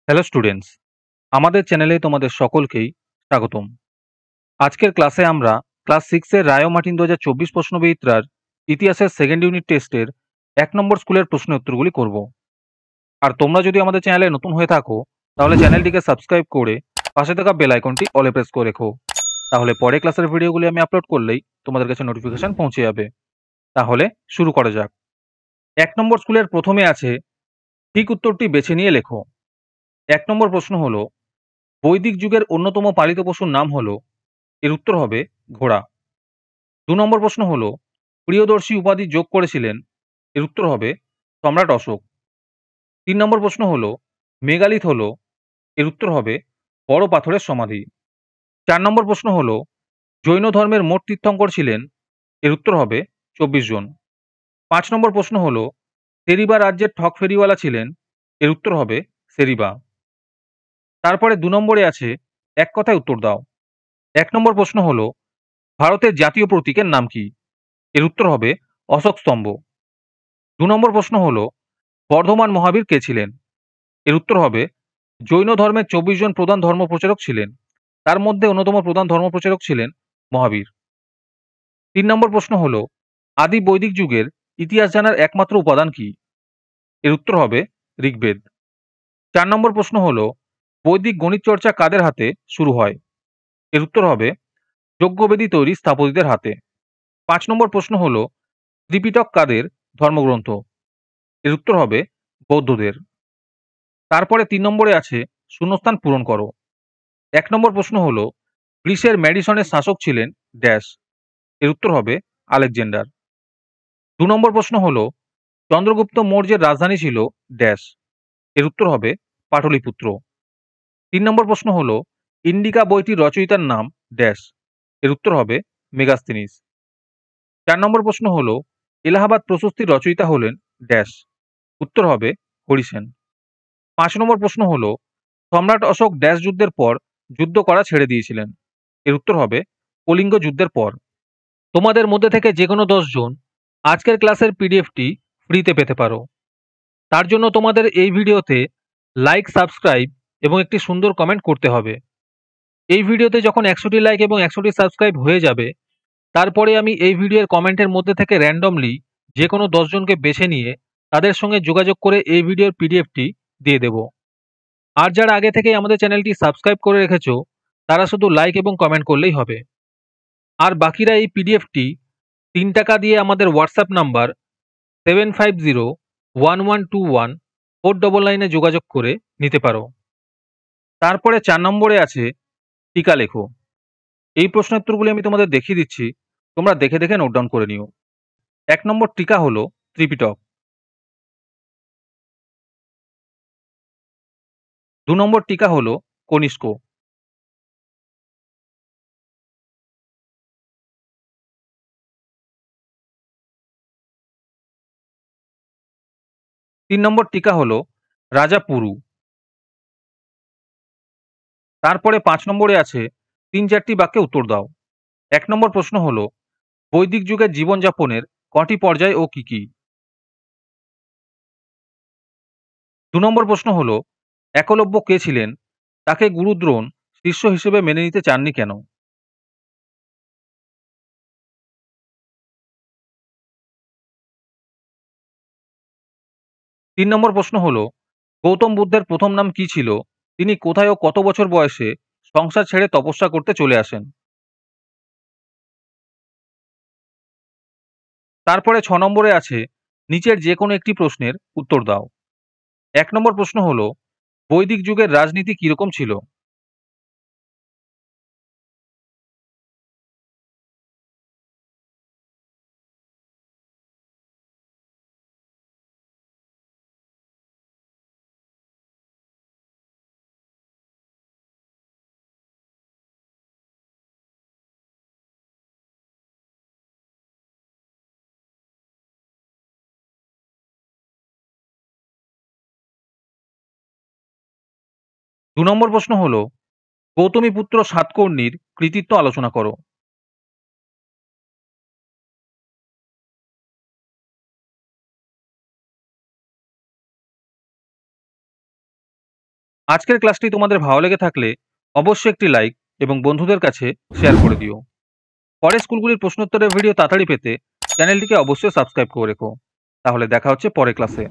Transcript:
Hello students, আমাদের চ্যানেলে তোমাদের সকলকেই স্বাগতম। আজকের ক্লাসে আমরা ক্লাস 6 এর রায় ও মার্টিন ২০২৪ প্রশ্নবিচিত্রার ইতিহাসের সেকেন্ড ইউনিট টেস্টের ১ নম্বর স্কুলের প্রশ্নের উত্তরগুলি করব। আর তোমরা যদি আমাদের চ্যানেলে নতুন হয়ে থাকো তাহলে চ্যানেলটিকে সাবস্ক্রাইব করে পাশে থাকা বেল আইকনটি অলে প্রেস করে রেখো। তাহলে পরে ক্লাসের ভিডিওগুলি আমি আপলোড করলেই তোমাদের কাছে নোটিফিকেশন পৌঁছে যাবে। তাহলে শুরু করা যাক। ১ নম্বর স্কুলের প্রথমে আছে ঠিক উত্তরটি বেছে নিয়ে লেখো। ১ নম্বর প্রশ্ন হলো বৈদিক যুগের অন্যতম পালিত পশুর নাম হলো, এর উত্তর হবে ঘোড়া। ২ নম্বর প্রশ্ন হলো প্রিয়দর্শী উপাধি যোগ করেছিলেন, এর উত্তর হবে সম্রাট অশোক। ৩ নম্বর প্রশ্ন হলো মেগালিথ হলো, এর উত্তর হবে বড় পাথরের সমাধি। ৪ নম্বর প্রশ্ন হলো জৈন ধর্মের মোট তীর্থঙ্কর ছিলেন, এর উত্তর হবে ২৪ জন। ৫ নম্বর প্রশ্ন হলো সেরিবা রাজ্যের ঠক ফেরিওয়ালা ছিলেন, এর উত্তর হবে সেরিবা। তারপরে ২ নম্বরে আছে এক কথায় উত্তর দাও। ১ নম্বর প্রশ্ন হলো ভারতের জাতীয় প্রতীকের নাম কি, এর উত্তর হবে অশোক স্তম্ভ। ২ নম্বর প্রশ্ন হলো বর্ধমান মহাবীর কে ছিলেন, এর উত্তর হবে জৈন ধর্মের ২৪ জন প্রধান ধর্মপ্রচারক ছিলেন, তার মধ্যে অন্যতম প্রধান ধর্মপ্রচারক ছিলেন মহাবীর। ৩ নম্বর প্রশ্ন হলো আদি বৈদিক যুগের ইতিহাস জানার একমাত্র উপাদান কি, এর উত্তর হবে ঋগ্বেদ। ৪ নম্বর প্রশ্ন হলো বৈদিক গণিত চর্চা কাদের হাতে শুরু হয়, এর উত্তর হবে যজ্ঞবেদী তৈরি স্থপতিদের হাতে। ৫ নম্বর প্রশ্ন হলো ত্রিপিটক কাদের ধর্মগ্রন্থ, এর উত্তর হবে বৌদ্ধদের। তারপরে ৩ নম্বরে আছে শূন্যস্থান পূরণ করো। ১ নম্বর প্রশ্ন হলো গ্রিসের ম্যাডিসনের শাসক ছিলেন ড্যাশ, এর উত্তর হবে আলেকজান্ডার। ২ নম্বর প্রশ্ন হলো চন্দ্রগুপ্ত মৌর্যের রাজধানী ছিল ড্যাশ, এর উত্তর হবে পাটলিপুত্র। ৩ নম্বর প্রশ্ন হলো ইন্ডিকা বইটির রচয়িতার নাম ড্যাশ, এর উত্তর হবে মেগাস্তিনিস। ৪ নম্বর প্রশ্ন হলো এলাহাবাদ প্রশস্তির রচয়িতা হলেন ড্যাশ, উত্তর হবে হরিসেন। ৫ নম্বর প্রশ্ন হলো সম্রাট অশোক ড্যাশ যুদ্ধের পর যুদ্ধ করা ছেড়ে দিয়েছিলেন, এর উত্তর হবে কলিঙ্গ যুদ্ধের পর। তোমাদের মধ্যে থেকে যে কোনো ১০ জন আজকের ক্লাসের পিডিএফটি ফ্রিতে পেতে পারো। তার জন্য তোমাদের এই ভিডিওতে লাইক, সাবস্ক্রাইব এবং একটি সুন্দর কমেন্ট করতে হবে। এই ভিডিওতে যখন ১০০টি লাইক এবং ১০০টি সাবস্ক্রাইব হয়ে যাবে তারপরে আমি এই ভিডিওর কমেন্টের মধ্যে থেকে র্যান্ডমলি যে কোনো ১০ জনকে বেছে নিয়ে তাদের সঙ্গে যোগাযোগ করে এই ভিডিওর পিডিএফটি দিয়ে দেব। আর যারা আগে থেকেই আমাদের চ্যানেলটি সাবস্ক্রাইব করে রেখেছো তারা শুধু লাইক এবং কমেন্ট করলেই হবে। আর বাকিরা এই পিডিএফটি ৩ টাকা দিয়ে আমাদের হোয়াটসঅ্যাপ নাম্বার 7501121499 এ যোগাযোগ করে নিতে পারো। তারপরে ৪ নম্বরে আছে টিকা লেখো। এই প্রশ্নোত্তরগুলি আমি তোমাদের দেখিয়ে দিচ্ছি, তোমরা দেখে দেখে নোট ডাউন করে নিও। ১ নম্বর টিকা হলো ত্রিপিটক। ২ নম্বর টিকা হলো কনিষ্ক। ৩ নম্বর টিকা হলো রাজা পুরু। তারপরে ৫ নম্বরে আছে ৩-৪টি বাক্যে উত্তর দাও। ১ নম্বর প্রশ্ন হলো বৈদিক যুগের জীবনযাপনের কটি পর্যায় ও কি, কি? ২ নম্বর প্রশ্ন হলো একলব্য কে ছিলেন? তাকে গুরু দ্রোণ শিষ্য হিসেবে মেনে নিতে চাননি কেন? ৩ নম্বর প্রশ্ন হলো গৌতম বুদ্ধের প্রথম নাম কি ছিল? তিনি কোথায় ও কত বছর বয়সে সংসার ছেড়ে তপস্যা করতে চলে আসেন? তারপরে ৬ নম্বরে আছে নিচের যে কোনো একটি প্রশ্নের উত্তর দাও। ১ নম্বর প্রশ্ন হলো বৈদিক যুগের রাজনীতি কিরকম ছিল? দু নম্বর প্রশ্ন হলো গৌতমীপুত্র সাতকর্ণীর কৃতিত্ব আলোচনা করো। আজকের ক্লাসটি তোমাদের ভালো লেগে থাকলে অবশ্যই একটি লাইক এবং বন্ধুদের কাছে শেয়ার করে দিও। পরের স্কুলগুলির প্রশ্নোত্তরের ভিডিও তাড়াতাড়ি পেতে চ্যানেলটিকে অবশ্যই সাবস্ক্রাইব করে রেখো। তাহলে দেখা হচ্ছে পরের ক্লাসে।